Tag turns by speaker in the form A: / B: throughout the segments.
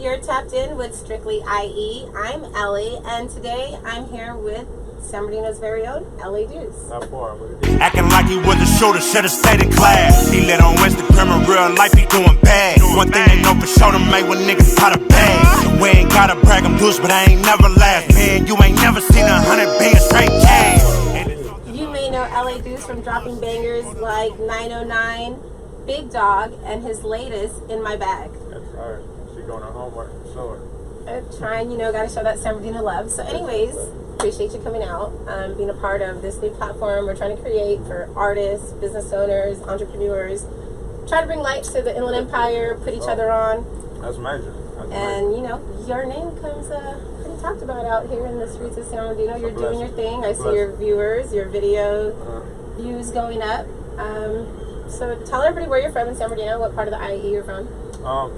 A: You're tapped in with Strictly IE. I'm Ellie, and today I'm here with San Bernardino's very own Duce.
B: Acting like he was a shooter, should've stayed in class. He lit on Instagram, in real life he doing bad. One thing they know for sure to make when niggas pot a bag. We ain't gotta brag, I'm Duce, but I ain't never last. Man, you ain't never seen 100 being straight cash.
A: You may know Duce from dropping bangers like 909, Big Dog, and his latest, In My Bag.
C: That's right. She doing her homework, for sure.
A: Trying, gotta show that San Bernardino love. So anyways, appreciate you coming out, being a part of this new platform we're trying to create for artists, business owners, entrepreneurs. Try to bring light to the Inland Empire, put each other on.
C: That's major.
A: And your name comes pretty talked about out here in the streets of San Bernardino. You're doing your thing. I see your viewers, your video views going up. So tell everybody where you're from in San Bernardino, what part of the IE you're from.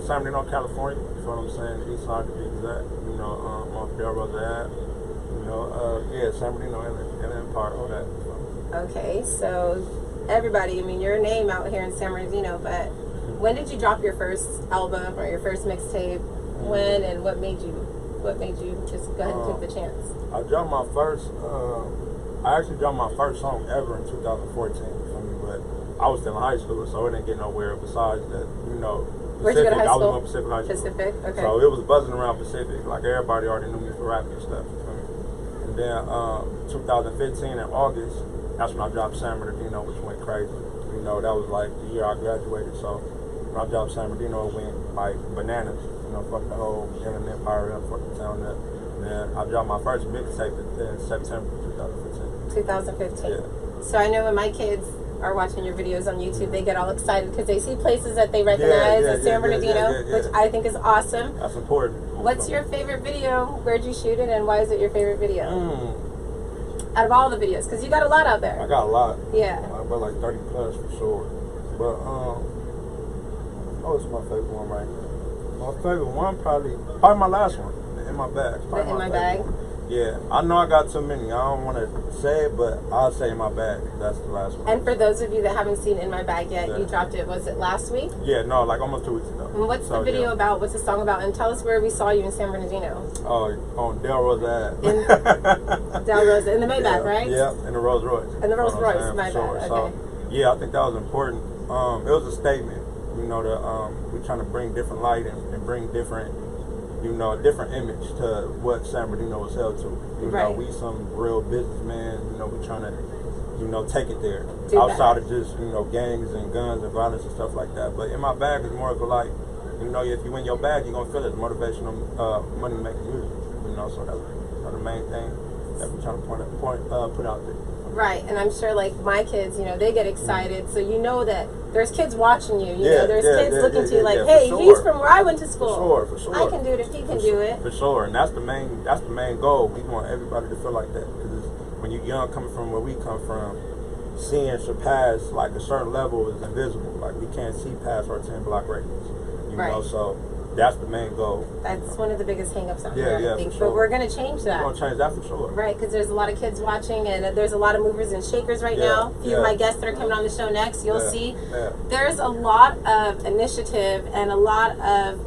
C: San Bernardino, California. You know what I'm saying? East side to be exact. On Railroad Ave. San Bernardino, Inland Empire, all that.
A: Okay, so everybody, your name out here in San Bernardino, but when did you drop your first album or your first mixtape? When and what made you just go ahead and take the chance?
C: I dropped my first. I actually dropped my first song ever in 2014. But I was still in high school, so it didn't get nowhere besides that.
A: Where'd you go to high school?
C: I was in Pacific High School.
A: Pacific, okay.
C: So it was buzzing around Pacific. Like everybody already knew me for rapping and stuff. And then 2015 in August, that's when I dropped San Bernardino, which went crazy. That was like the year I graduated. So when I dropped San Bernardino, it went like bananas. Fuck the whole Inland Empire up, fuck the town up. And then I dropped my first mixtape in September 2015.
A: 2015.
C: Yeah.
A: So I know when my kids are watching your videos on YouTube, they get all excited because they see places that they recognize as San Bernardino, which I think is awesome.
C: That's important.
A: What's your favorite video? Where'd you shoot it, and why is it your favorite video? Out of all the videos, because you got a lot out there.
C: I got a lot.
A: Yeah.
C: About like 30 plus for sure. But what's my favorite one right now? My favorite one probably my last one. In My Bag.
A: In My Bag?
C: Yeah, I know I got too many. I don't want to say it, but I'll say In My Bag. That's the last one.
A: And for those of you that haven't seen In My Bag yet, you dropped it, was it last week?
C: Yeah, no, like almost 2 weeks ago.
A: And what's the video about? What's the song about? And tell us where we saw you in San Bernardino.
C: Oh, on Delrose Ave.
A: Delrose, in the Maybach, right?
C: Yeah, in the Rolls Royce.
A: In the Rolls Royce, my bad, okay.
C: So, yeah, I think that was important. It was a statement, we're trying to bring different light and bring different a different image to what San Bernardino was held to. We some real businessmen, we trying to, take it there. Outside of just, gangs and guns and violence and stuff like that. But In My Bag is more of a like, if you win your bag, you're going to feel it. It's motivational money making music. So that's the main thing that we're trying to put out there.
A: Right, and I'm sure like my kids, they get excited, so that there's kids watching you. There's kids looking to you like, hey, he's from where I went to school.
C: For sure.
A: I can do it if he can do it.
C: For sure, and that's the main goal. We want everybody to feel like that, because when you're young, coming from where we come from, seeing surpass like a certain level is invisible. Like we can't see past our 10 block radius. So that's the main goal.
A: That's one of the biggest hang-ups out here, I think.
C: Sure.
A: But we're going to change that.
C: We're going to change that for sure.
A: Right, because there's a lot of kids watching, and there's a lot of movers and shakers right now. A few of my guests that are coming on the show next, you'll see. There's a lot of initiative and a lot of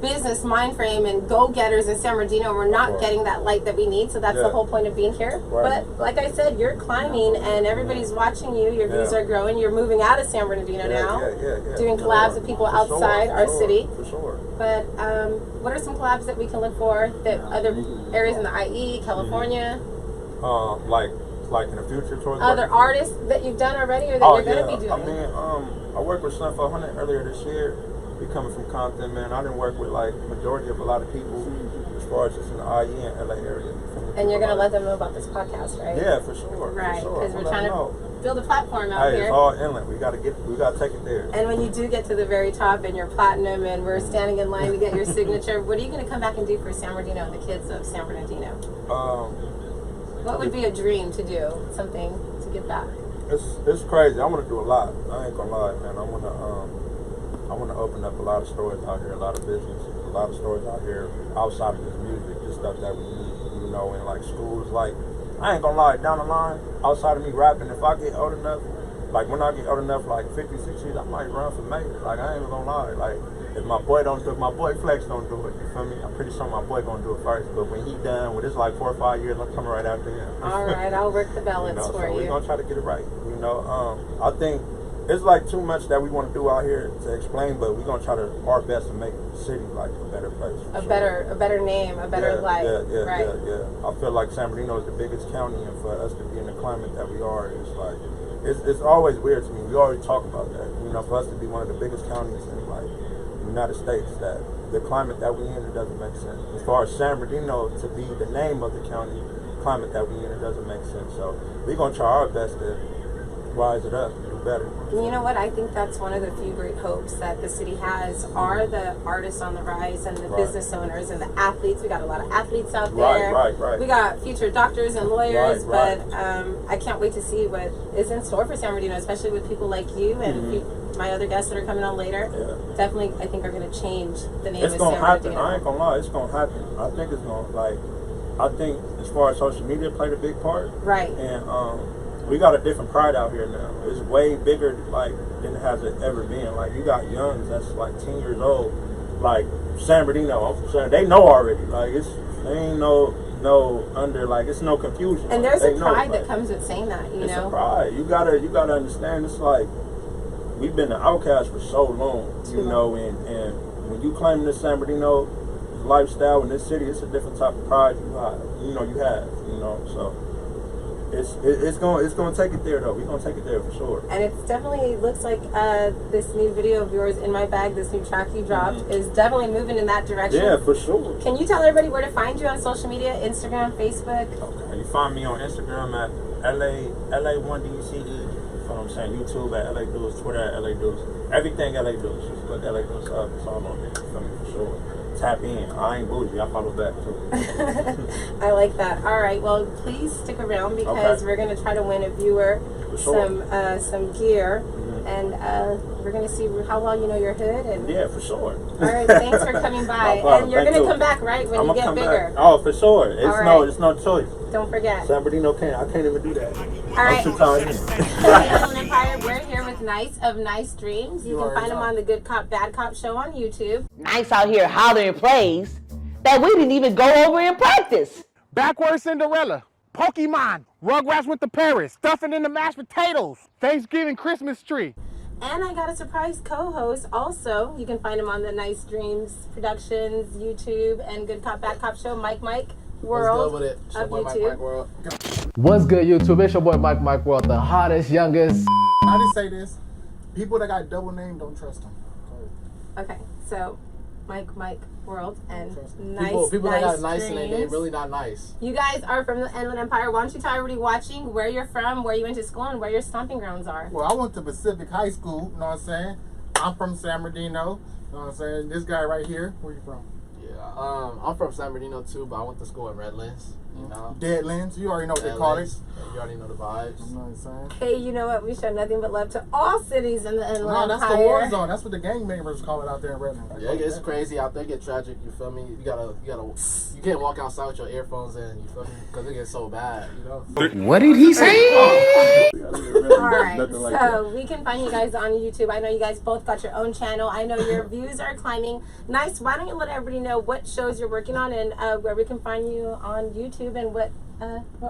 A: business mind frame and go-getters in San Bernardino. We're not getting that light that we need, so that's the whole point of being here. But like I said, you're climbing and everybody's watching you. Your views are growing. You're moving out of San Bernardino now, doing collabs with people outside our city.
C: For sure.
A: But what are some collabs that we can look for that other areas in the IE, California?
C: Like in the future towards
A: other artists that you've done already or that you're going to be doing?
C: I worked with Sun 400 earlier this year. We coming from Compton, man. I didn't work with like majority of a lot of people as far as just in the IE and LA area.
A: And you're gonna let them know about this podcast, right?
C: Yeah, for sure.
A: Right, because we're trying to build a platform out here.
C: It's all inland. We gotta take it there.
A: And when you do get to the very top and you're platinum and we're standing in line to get your signature, what are you gonna come back and do for San Bernardino and the kids of San Bernardino? What would be a dream to do? Something to give back?
C: It's crazy. I want to do a lot. I ain't gonna lie, man. I want to open up a lot of stores out here, a lot of businesses, a lot of stores out here outside of this music, just stuff that we need, in like schools. Like, I ain't gonna lie, down the line, outside of me rapping, if I get old enough, like when I get old enough, like 50, 60, I might run for mayor. Like, I ain't even gonna lie. Like, if my boy don't do it, my boy Flex don't do it, you feel me? I'm pretty sure my boy gonna do it first. But when he done with his like 4 or 5 years, I'm coming right after him.
A: All right, I'll work the balance
C: you know,
A: for
C: so
A: you.
C: We're gonna try to get it right. You know, I think it's like too much that we want to do out here to explain, but we're gonna try to our best to make the city like a better place.
A: A better name, a better life. Right.
C: I feel like San Bernardino is the biggest county, and for us to be in the climate that we are, it's like it's always weird to me. We already talk about that. You know, for us to be one of the biggest counties in like the United States, that the climate that we in, it doesn't make sense. As far as San Bernardino to be the name of the county, climate that we in, it doesn't make sense. So we're gonna try our best to rise it up and do better.
A: You know what? I think that's one of the few great hopes that the city has are the artists on the rise and the business owners and the athletes. We got a lot of athletes out there.
C: Right.
A: We got future doctors and lawyers, but I can't wait to see what is in store for San Bernardino, especially with people like you and my other guests that are coming on later. Yeah. Definitely, I think are going to change the name of San Bernardino.
C: It's going to happen. I ain't going to lie. It's going to happen. I think it's going to, I think as far as social media played a big part.
A: Right.
C: And, we got a different pride out here now. It's way bigger, like, than it has ever been. Like, you got youngs that's like 10 years old, like San Bernardino. I'm from San. They know already. Like, they ain't it's no confusion.
A: And there's a pride that comes with saying that. You know,
C: it's a pride. You gotta understand. It's like we've been the outcasts for so long, you know, and when you claim this San Bernardino lifestyle in this city, it's a different type of pride you have. So. It's gonna take it there though. We're gonna take it there for sure.
A: And it's definitely looks like this new video of yours, In My Bag, this new track you dropped, is definitely moving in that direction.
C: Yeah, for sure.
A: Can you tell everybody where to find you on social media? Instagram, Facebook?
C: Okay. You find me on Instagram at LA1DCE. You know what I'm saying? YouTube at LA Duce, Twitter at LA Duce. Everything LA Duce. Just look LA Duce up. It's all on there. You feel me? For sure. Tap in. I ain't bougie. I follow back too.
A: I like that. All right. Well, please stick around because we're gonna try to win a viewer some gear, and we're gonna see how well you know your hood. And
C: yeah, for sure.
A: All right. Thanks for coming by. And you're gonna come back, right, when you get bigger.
C: Back. Oh, for sure. It's no choice.
A: Don't forget.
C: San Bernardino I can't even do that.
A: All right. Inland Empire, we're here with Nycce of Nice Dreams. You can find him on the Good Cop, Bad Cop show on YouTube.
D: Nycce out here hollering plays that we didn't even go over in practice.
E: Backward Cinderella, Pokemon, Rugrats went to Paris, stuffing in the mashed potatoes, Thanksgiving Christmas tree.
A: And I got a surprise co-host also. You can find him on the Nice Dreams Productions YouTube and Good Cop, Bad Cop show, Mike World.
F: What's good with it? It's your boy Mike World.
G: What's good, YouTube? It's your boy Mike World, the hottest, youngest.
F: I just say this: people that got double name, don't trust them.
A: Okay, so Mike World and
F: people that got nice
A: Dreams.
F: and they really not nice.
A: You guys are from the Inland Empire. Why don't you tell everybody watching where you're from, where you went to school, and where your stomping grounds are?
F: Well, I went to Pacific High School. You know what I'm saying? I'm from San Bernardino. You know what I'm saying? This guy right here, where you from?
H: Yeah, I'm from San Bernardino too, but I went to school in Redlands. You know,
F: Deadlands. You already know what they call it.
H: You already know the vibes.
F: You know what I'm saying?
A: Hey, you know what? We show nothing but love to all cities in the Inland Empire.
F: No, that's the war zone. That's what the gang members call it out there in Redlands.
H: Yeah, it's crazy out there. It get tragic. You feel me? You can't walk outside with your earphones in. You feel me? Because it gets so bad. You know.
G: What did he say?
A: All right, so we can find you guys on YouTube. I know you guys both got your own channel. I know your views are climbing. Nycce, why don't you let everybody know what shows you're working on and where we can find you on YouTube and what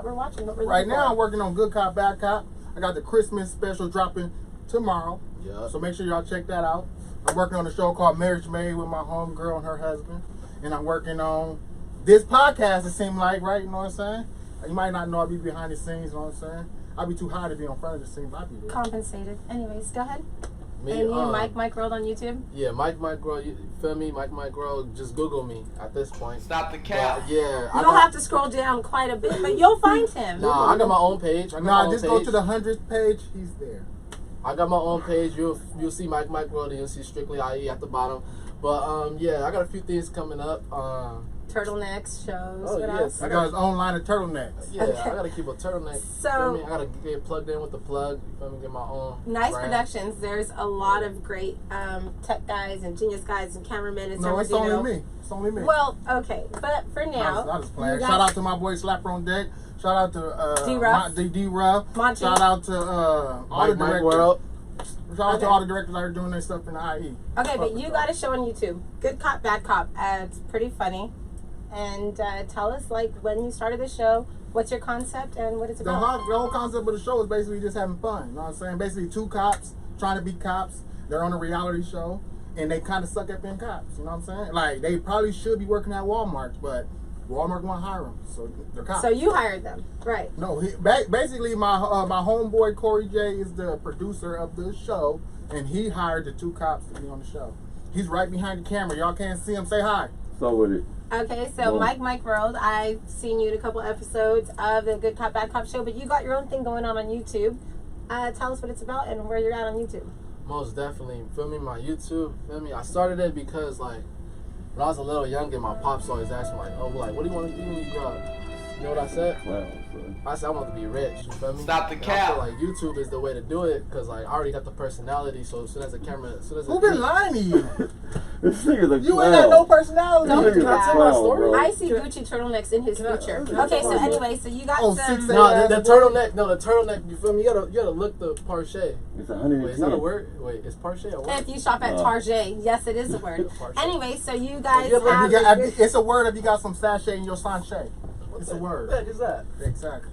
A: we're watching, what we're
F: right now. I'm working on Good Cop, Bad Cop. I got the Christmas special dropping tomorrow.
H: Yeah.
F: So make sure y'all check that out. I'm working on a show called Marriage Made with my homegirl and her husband. And I'm working on this podcast, it seemed like, right? You know what I'm saying? You might not know I'll be behind the scenes, you know what I'm saying? I'll be too high to be on front of the scenes, but I'll be there.
A: Compensated. Anyways, go ahead.
H: Me,
A: and you, Mike WRLD on YouTube?
H: Yeah, Mike WRLD, you feel me? Mike WRLD, just Google me at this point.
G: Stop the cap.
H: Yeah.
A: You'll have to scroll down quite a bit, but you'll find him.
H: Nah, I got my own page.
F: Just go to the 100th page, he's there.
H: I got my own page. You'll see Mike WRLD, and you'll see Strictly IE at the bottom. But yeah, I got a few things coming up.
A: Turtlenecks shows.
H: Oh,
A: what else?
F: I got his own line of turtlenecks.
H: Yeah, okay. I gotta keep a turtleneck.
A: So
H: feel me? I gotta get plugged in with the plug. You feel me? Get my own.
A: Nycce
H: brand.
A: Productions. There's a lot of great tech guys and genius guys and cameramen and
F: No, it's only me. It's only me.
A: Well, okay, but for now,
F: I just playing. Shout out to my boy Slapper on Deck. Shout out to
A: D-Ruff.
F: D-Ruff.
A: Monty.
F: Shout out to all the directors.
H: Mike WRLD.
F: Shout out to all the directors that are doing their stuff in the IE.
A: Okay, but you got a show on YouTube, Good Cop, Bad Cop. It's pretty funny. And tell us, like, when you started the show, what's your concept and what it's about?
F: The whole concept of the show is basically just having fun. You know what I'm saying? Basically, two cops trying to be cops. They're on a reality show, and they kind of suck at being cops. You know what I'm saying? Like, they probably should be working at Walmart, but Walmart won't hire them, so they're cops.
A: So you hired them, right?
F: No, basically my homeboy Corey J is the producer of the show, and he hired the two cops to be on the show. He's right behind the camera. Y'all can't see him. Say hi.
I: So with it.
A: Okay, so Mike World, I've seen you in a couple episodes of the Good Cop, Bad Cop show, but you got your own thing going on YouTube. Tell us what it's about and where you're at on YouTube.
H: Most definitely. Feel me? My YouTube, feel me? I started it because, like, when I was a little younger, my pops always asked me, like, oh, like, what do you want to do when you grow up? You know what I said? I said I want to be rich. You feel me?
G: Stop the
H: and
G: cap.
H: I feel like YouTube is the way to do it because, like, I already got the personality. So as soon as the camera,
F: who been lying to you?
I: This nigga's a
F: You ain't got no personality.
A: Don't do
H: Can I tell my story?
A: I see Gucci turtlenecks in his future. Okay, so anyway, so you got some.
H: No, the turtleneck. No, the turtleneck. You feel me? You gotta look the parche.
I: It's 110.
H: Wait, is that a word? Wait, is parche a word?
A: If you shop at Target, yes, it is a word. Anyway, so you guys
F: it's a word if you got some sachet in your sachet. It's a word.
H: What is that?
F: Exactly.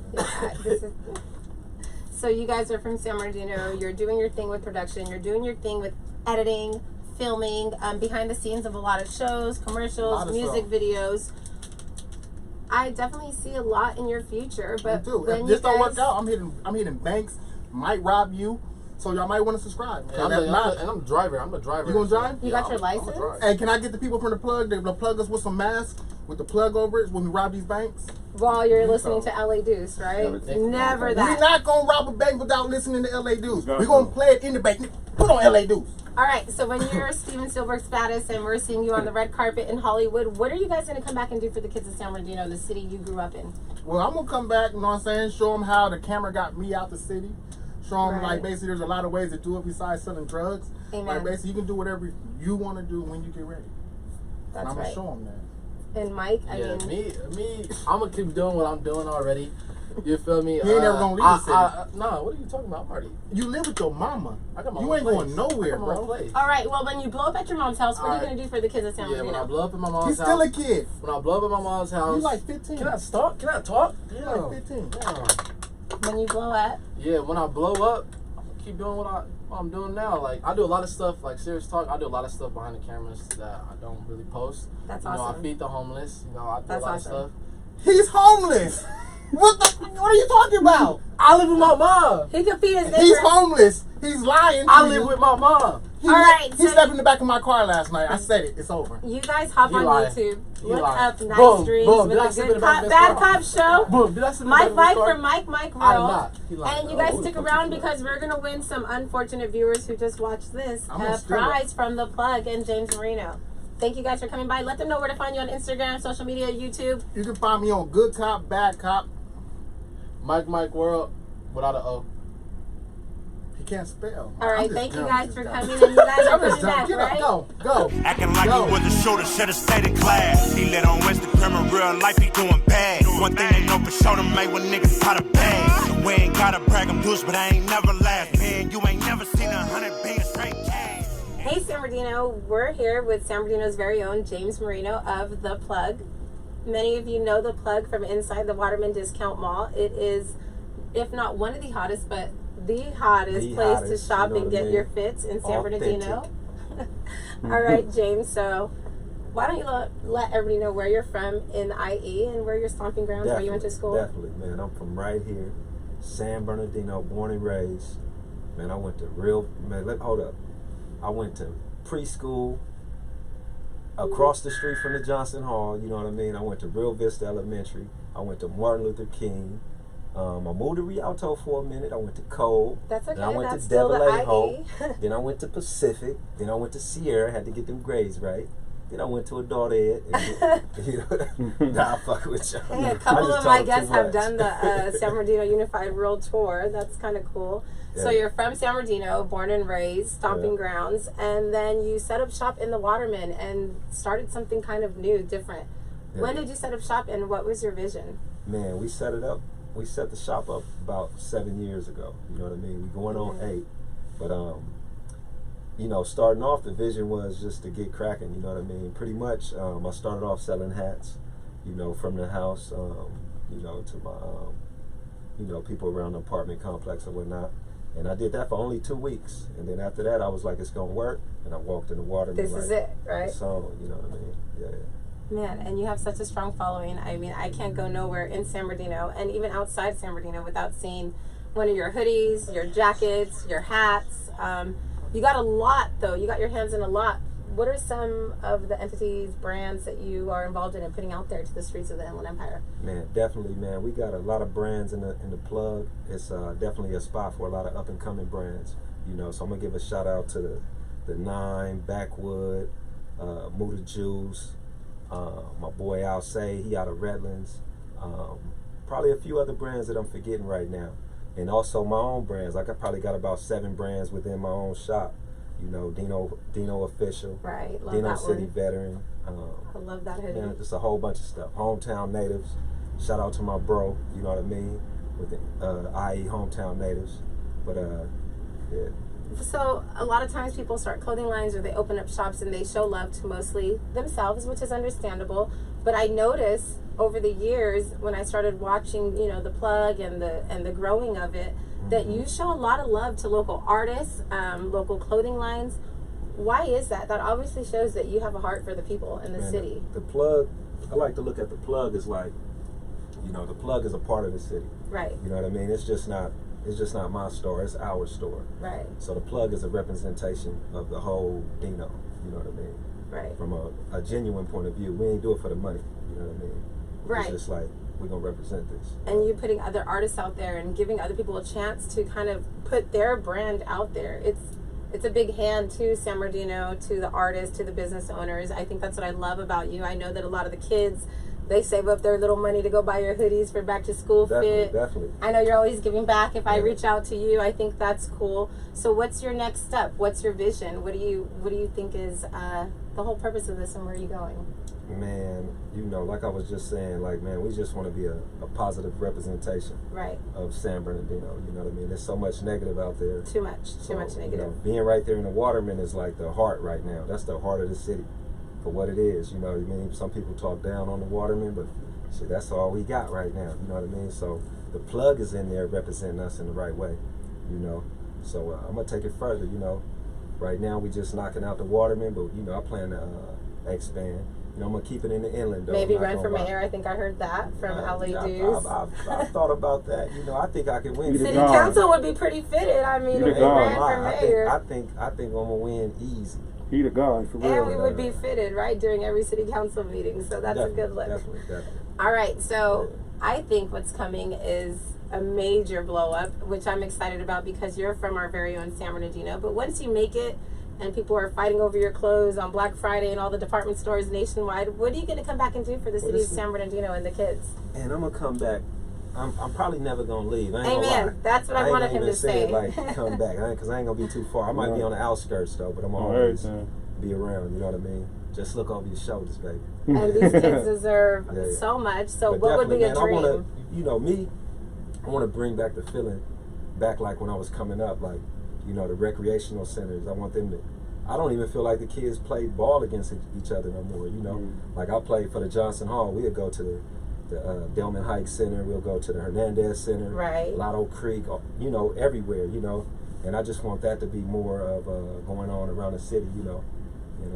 A: So you guys are from San Bernardino. You're doing your thing with production. You're doing your thing with editing, filming, behind the scenes of a lot of shows, commercials, music videos. I definitely see a lot in your future, but
F: when this don't work out, I'm hitting banks, might rob you. So y'all might want to subscribe.
H: And I'm a driver. I'm a driver.
F: You gonna drive?
A: You got your license?
F: Hey, can I get the people from the plug? They're gonna plug us with some masks with the plug over it when we rob these banks.
A: While you're listening to LA Duce, right? Never that.
F: We're not gonna rob a bank without listening to LA Duce. We're gonna play it in the bank. Put on LA Duce.
A: All right. So when you're Steven Spielberg status and we're seeing you on the red carpet in Hollywood, what are you guys gonna come back and do for the kids of San Bernardino, the city you grew up in?
F: Well, I'm gonna come back. You know what I'm saying? Show them how the camera got me out the city. Show them like basically there's a lot of ways to do it besides selling drugs.
A: Amen.
F: Like basically you can do whatever you want to do when you get ready.
A: That's
F: I'm
A: right.
F: gonna show them that.
A: And Mike, I mean,
H: me, I'm gonna keep doing what I'm doing already. You feel me?
F: You ain't never gonna leave the city.
H: Nah, what are you talking about? I'm already.
F: You live with your mama.
H: I got my
F: You ain't going nowhere, bro.
A: all right. Well, when you blow up at your mom's house, what are you gonna do for the kids of San Bernardino?
H: When I blow up at my mom's house.
F: He's still a kid.
H: When I blow up at my mom's house.
F: You like 15.
H: Can I talk? Can I talk?
F: You like 15.
A: When you blow up?
H: Yeah, when I blow up, I'm gonna keep doing what I'm doing now. Like, I do a lot of stuff, like serious talk, I do a lot of stuff behind the cameras that I don't really post.
A: That's
H: awesome.
A: awesome.
H: I feed the homeless. You know, I do a lot of stuff.
F: He's homeless. What are you talking about?
H: I live with my mom.
A: He can feed his neighbor.
F: He's homeless. He's lying.
H: I live with my mom.
F: He slept in the back of my car last night. I said it. It's over.
A: You guys hop on YouTube. Look up Nice
H: boom,
A: Dreams
H: boom.
A: with the Good Cop, Bad Cop show.
H: Boom. Did I sit in the
A: Mike
H: back of the
A: from Mike World. And you guys
H: Oh,
A: stick around because we're going to win some unfortunate viewers who just watched this. A prize from The Plug and James Marino. Thank you guys for coming by. Let them know where to find you on Instagram, social media, YouTube.
F: You can find me on Good Cop, Bad Cop.
H: Mike World without an O.
F: He can't spell.
A: All right, thank you guys for coming, and you guys are coming back, right?
F: Go.
B: Acting like he was a shooter, should've stayed in class. He lit on Instagram in real life, he doing bad. One thing they know for sure, to make when niggas pot a bag. We ain't gotta brag, I'm Duce, but I ain't never last. Man, you ain't never seen 100 being straight cash.
A: Hey, San Bernardino. We're here with San Bernardino's very own James Marino of The Plug. Many of you know The Plug from inside the Waterman Discount Mall. It is, if not one of the hottest, but the hottest place to shop and get your fits in San Bernardino. All right, James. So why don't you let everybody know where you're from in the IE and where your stomping grounds, where you went to school?
J: Definitely, man. I'm from right here, San Bernardino, born and raised. Man, I went to hold up. I went to preschool across the street from the Johnson Hall, you know what I mean? I went to Real Vista Elementary. I went to Martin Luther King. I moved to Rialto for a minute. I went to Cole.
A: That's okay.
J: Then I went
A: That's
J: to
A: still
J: Devil
A: the
J: Ho.
A: IE.
J: Then I went to Pacific. Then I went to Sierra. Had to get them grades right. Then I went to Adult Ed. Nah, I fuck with y'all.
A: Hey, a couple of my guests have done the San Bernardino Unified World Tour. That's kind of cool. Yeah. So you're from San Bernardino, born and raised, stomping grounds, and then you set up shop in the Waterman and started something kind of new, different. Yeah. When did you set up shop and what was your vision?
J: Man, we set the shop up about 7 years ago. You know what I mean? We're going on 8. But you know, starting off, the vision was just to get cracking, you know what I mean? Pretty much, I started off selling hats, you know, from the house, you know, to my, you know, people around the apartment complex and whatnot. And I did that for only 2 weeks. And then after that, I was like, it's going to work. And I walked in the water.
A: This
J: like,
A: is it, right?
J: So, you know what I mean? Yeah.
A: Man, and you have such a strong following. I mean, I can't go nowhere in San Bernardino and even outside San Bernardino without seeing one of your hoodies, your jackets, your hats. You got a lot, though. You got your hands in a lot. What are some of the entities, brands that you are involved in and putting out there to the streets of the Inland Empire?
J: Man, definitely, man. We got a lot of brands in the plug. It's definitely a spot for a lot of up and coming brands. You know, so I'm gonna give a shout out to the Nine, Backwood, Muda Juice, my boy Alcé, he out of Redlands. Probably a few other brands that I'm forgetting right now, and also my own brands. Like I probably got about 7 brands within my own shop. You know, Dino Official,
A: right? Love
J: Dino
A: that
J: City
A: one.
J: Veteran.
A: I love that hoodie.
J: And just a whole bunch of stuff. Hometown Natives. Shout out to my bro. You know what I mean? With the IE Hometown Natives. But yeah.
A: So a lot of times people start clothing lines or they open up shops and they show love to mostly themselves, which is understandable. But I noticed over the years when I started watching, you know, the plug and the growing of it, that you show a lot of love to local artists, local clothing lines. Why is that? That obviously shows that you have a heart for the people in the city.
J: The plug, I like to look at the plug as like, you know, the plug is a part of the city.
A: Right.
J: You know what I mean? It's just not my store, it's our store.
A: Right.
J: So the plug is a representation of the whole Dino, you know what I mean?
A: Right.
J: From a genuine point of view. We ain't do it for the money, you know what I mean?
A: Right.
J: It's just like, we're gonna represent this.
A: And you putting other artists out there and giving other people a chance to kind of put their brand out there. It's a big hand to San Bernardino, to the artists, to the business owners. I think that's what I love about you. I know that a lot of the kids, they save up their little money to go buy your hoodies for back to school fit.
J: Definitely.
A: I know you're always giving back. If I reach out to you, I think that's cool. So what's your next step? What's your vision? What do you think is the whole purpose of this, and where are you going?
J: Man, you know, like I was just saying, like, man, we just want to be a positive representation of San Bernardino. You know what I mean? There's so much negative out there.
A: Too much negative.
J: You know, being right there in the Waterman is like the heart right now. That's the heart of the city for what it is. You know what I mean? Some people talk down on the Waterman, but shit, that's all we got right now. You know what I mean? So the plug is in there representing us in the right way, you know? So I'm going to take it further, you know? Right now we just knocking out the Waterman, but, you know, I plan to expand. You know, I'm going to keep it in the inland, though.
A: Maybe run for mayor. I think I heard that from LA Duce.
J: I thought about that. You know, I think I can win.
A: City council would be pretty fitted. I mean, if he ran for mayor.
J: I think I'm going to win easy.
I: He the guy, for real.
A: And we would be fitted, right, during every city council meeting. So that's a good look.
J: Definitely.
A: All right, so I think what's coming is a major blow up, which I'm excited about because you're from our very own San Bernardino. But once you make it, and people are fighting over your clothes on Black Friday and all the department stores nationwide, what are you going to come back and do for the city of San Bernardino and the kids?
J: And I'm going to come back. I'm probably never going to leave. I ain't
A: Amen.
J: Gonna lie.
A: That's what I wanted him to say.
J: Like, come back. Because I ain't going to be too far. I might be on the outskirts, though, but I'm always be around. You know what I mean? Just look over your shoulders, baby.
A: And these kids deserve so much. So but what would be a dream?
J: You know, me, I want to bring back the feeling back like when I was coming up, like, you know, the recreational centers. I want them to, I don't even feel like the kids play ball against each other no more, you know. Like I played for the Johnson Hall. We'll go to the Delman Heights Center. We'll go to the Hernandez Center.
A: Right.
J: Lotto Creek, you know, everywhere, you know. And I just want that to be more of going on around the city, you know, and,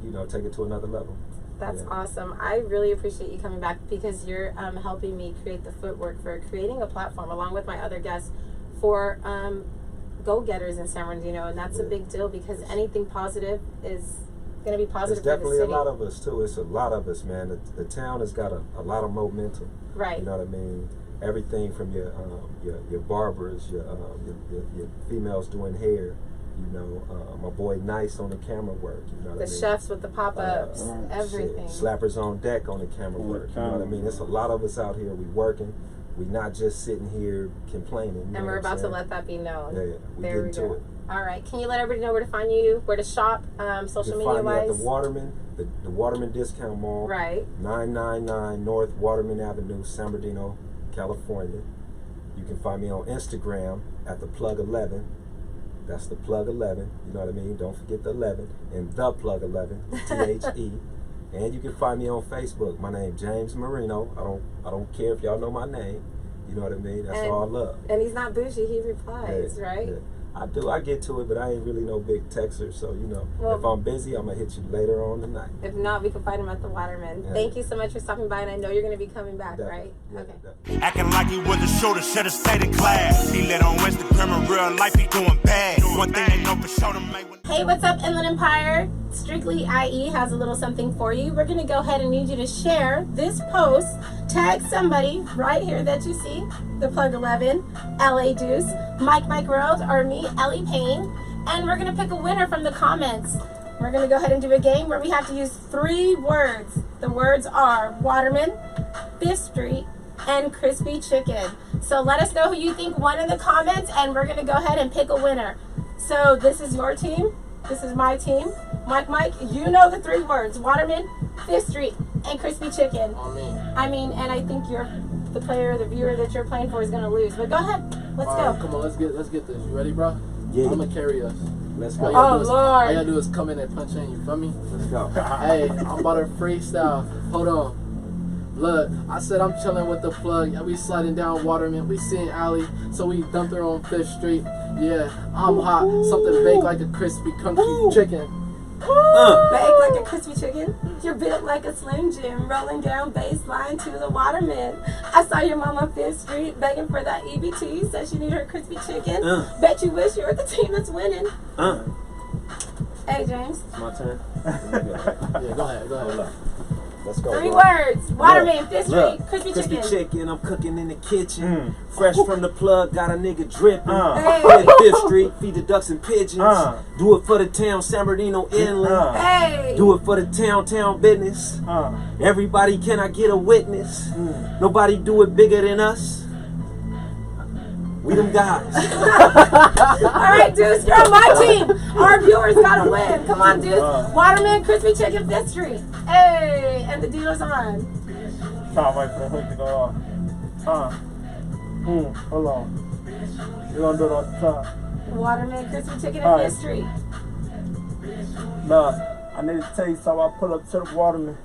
J: you know, take it to another level.
A: That's awesome. I really appreciate you coming back because you're helping me create the footwork for creating a platform along with my other guests for go-getters in San Bernardino, and that's a big deal because anything positive is going to be positive for the city.
J: There's definitely a lot of us too. It's a lot of us, man. The town has got a lot of momentum.
A: Right.
J: You know what I mean? Everything from your barbers, your females doing hair. You know, my boy Nycce on the camera work. You know what I mean?
A: The chefs with the pop-ups, everything.
J: Slappers on deck on the camera work. You know what I mean? It's a lot of us out here. We working. We not just sitting here complaining.
A: And we're about to let that be known.
J: Yeah.
A: There we go. All right. Can you let everybody know where to find you, where to shop, social media wise?
J: At the Waterman, the Waterman Discount Mall.
A: Right.
J: 999 North Waterman Avenue, San Bernardino, California. You can find me on Instagram at THEPLUG11. That's the plug11. You know what I mean? Don't forget the 11. And the plug11, THE. And you can find me on Facebook. My name James Marino. I don't care if y'all know my name. You know what I mean? That's all love.
A: And he's not bougie. He replies, right?
J: Yeah. I do. I get to it, but I ain't really no big texter. So, you know, if I'm busy, I'm going to hit you later on tonight.
A: If not, we can find him at the Waterman. Yeah. Thank you so much for stopping by, and I know you're going to be coming back, right?
J: Yeah,
A: okay.
B: Acting like he was a shooter, should've stayed in class. He lit on Instagram, in real life he doing bad. One thing they know for sure to make.
A: Hey, what's up, Inland Empire? Strictly IE has a little something for you. We're going to go ahead and need you to share this post. Tag somebody right here that you see, the plug11, LA Duce, Mike WRLD, or me, Ellie Payne. And we're going to pick a winner from the comments. We're going to go ahead and do a game where we have to use 3 words. The words are Waterman, 5th Street, and crispy chicken. So let us know who you think won in the comments, and we're going to go ahead and pick a winner. So this is your team. This is my team. Mike, you know the 3 words. Waterman, 5th Street, and crispy chicken. I mean, and I think the player, the viewer that you're playing for is going to lose. But go ahead. Let's go.
H: Come on, let's get this. You ready, bro?
J: Yeah.
H: I'm going to carry us.
J: Let's go.
A: Oh, Lord.
H: All you got to do is come in and punch in. You feel me?
J: Let's go.
H: Hey, I'm about to freestyle. Hold on. Look, I said I'm chilling with the plug. Yeah, we sliding down Waterman. We seeing Alley, so we dumped her on 5th Street. Yeah, I'm hot. Something baked like a crispy crunchy chicken.
A: Baked like a crispy chicken. You're built like a Slim Jim, rolling down baseline to the Waterman. I saw your mom on 5th Street begging for that EBT. Said she need her crispy chicken. Bet you wish you were the team that's winning. Hey, James.
J: It's my turn.
H: Yeah, go ahead.
J: Let's go.
A: 3 words. Waterman, 5th Street, crispy chicken.
J: Crispy chicken, I'm cooking in the kitchen. Fresh from the plug, got a nigga dripping.
A: Hey.
J: 5th Street, feed the ducks and pigeons. Do it for the town, San Bernardino Inland.
A: Hey.
J: Do it for the town business. Everybody, can I get a witness? Nobody do it bigger than us. We them guys.
A: All right, Duce, you're on my team. Our viewers gotta win. Come on, Duce. Waterman, crispy chicken, 5th Street. Hey, and the dealer's on.
C: Can't wait for the hook to go off. Hold on. We're gonna do it off the top.
A: Waterman, crispy chicken, and 5th Street.
C: Look, I need to tell you something. I pull up to the Waterman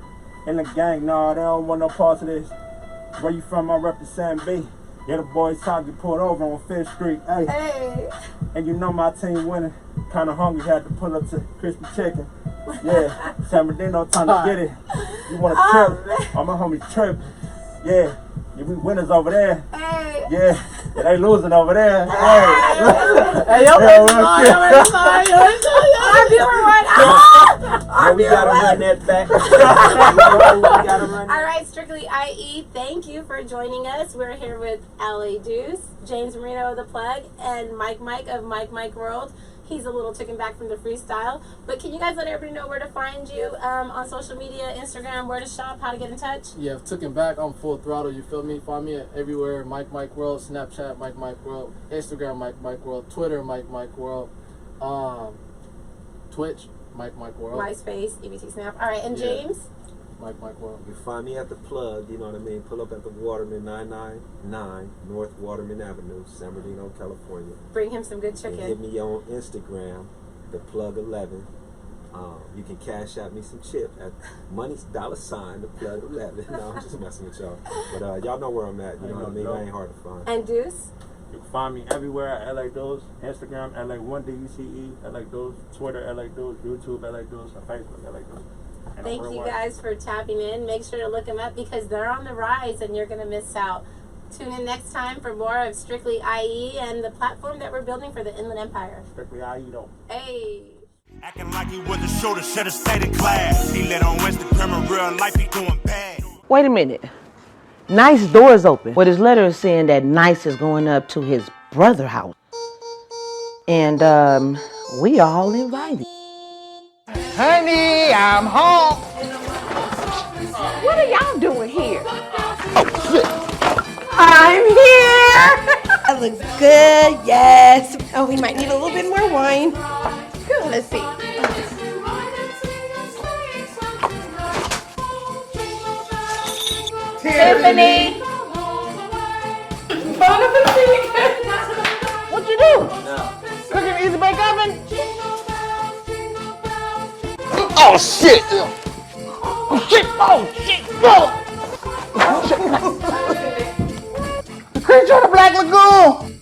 C: in the gang. Nah, they don't want no parts of this. Where you from? I represent B. Yeah, the boys time get pulled over on 5th Street. Hey. And you know my team winning. Kind of hungry, had to pull up to crispy chicken. Yeah, San Bernardino, time to get it. You want to trip? All my homies trip. Yeah, we winners over there.
A: Hey.
C: Yeah, they losing over there.
H: Hey, yo,
J: We gotta run that back.
A: All right, Strictly IE, thank you for joining us. We're here with LA Duce, James Marino of The Plug, and Mike of MIKE WRLD. He's a little taken back from the freestyle. But can you guys let everybody know where to find you on social media, Instagram, where to shop, how to get in touch?
H: Yeah, taken back. I'm full throttle. You feel me? Find me everywhere. MIKE WRLD, Snapchat, MIKE WRLD, Instagram, MIKE WRLD, Twitter, MIKE WRLD, Twitch, MIKE WRLD,
A: MySpace, EBT Snap. All right, and James?
H: MIKE WRLD.
J: You find me at the plug, you know what I mean? Pull up at the Waterman 999 North Waterman Avenue, San Bernardino, California.
A: Bring him some good chicken.
J: And hit me on Instagram, the plug11. You can cash out me some chip at money's $, the plug11. No, I'm just messing with y'all. But y'all know where I'm at, you know what I mean? I ain't hard to find.
A: And Duce?
C: You can find me everywhere at LA Duce, Instagram, LA1DUCE, LA Duce, Twitter, LA Duce, YouTube, LA Duce, and Facebook, LA Duce.
A: Thank you guys for tapping in. Make sure to look them up because they're on the rise and you're going to miss out. Tune in next time for more of Strictly IE and the platform that we're building for the Inland Empire.
C: Strictly IE though.
A: Hey.
B: Acting like he was a shooter, should've stayed in class. He lit on Instagram, in real life he doing bad.
D: Wait a minute. Nycce door's open. But his letter is saying that Nycce is going up to his brother's house. And we all invited.
E: Honey, I'm home.
K: What are y'all doing here?
E: Oh, shit.
K: I'm here. That looks good, yes. Oh, we might need a little bit more wine. Good, let's see.
A: Tiffany.
E: What you do? No. Cooking easy bake Oh shit! Oh shit! Oh shit! No! The creature of the Black Lagoon!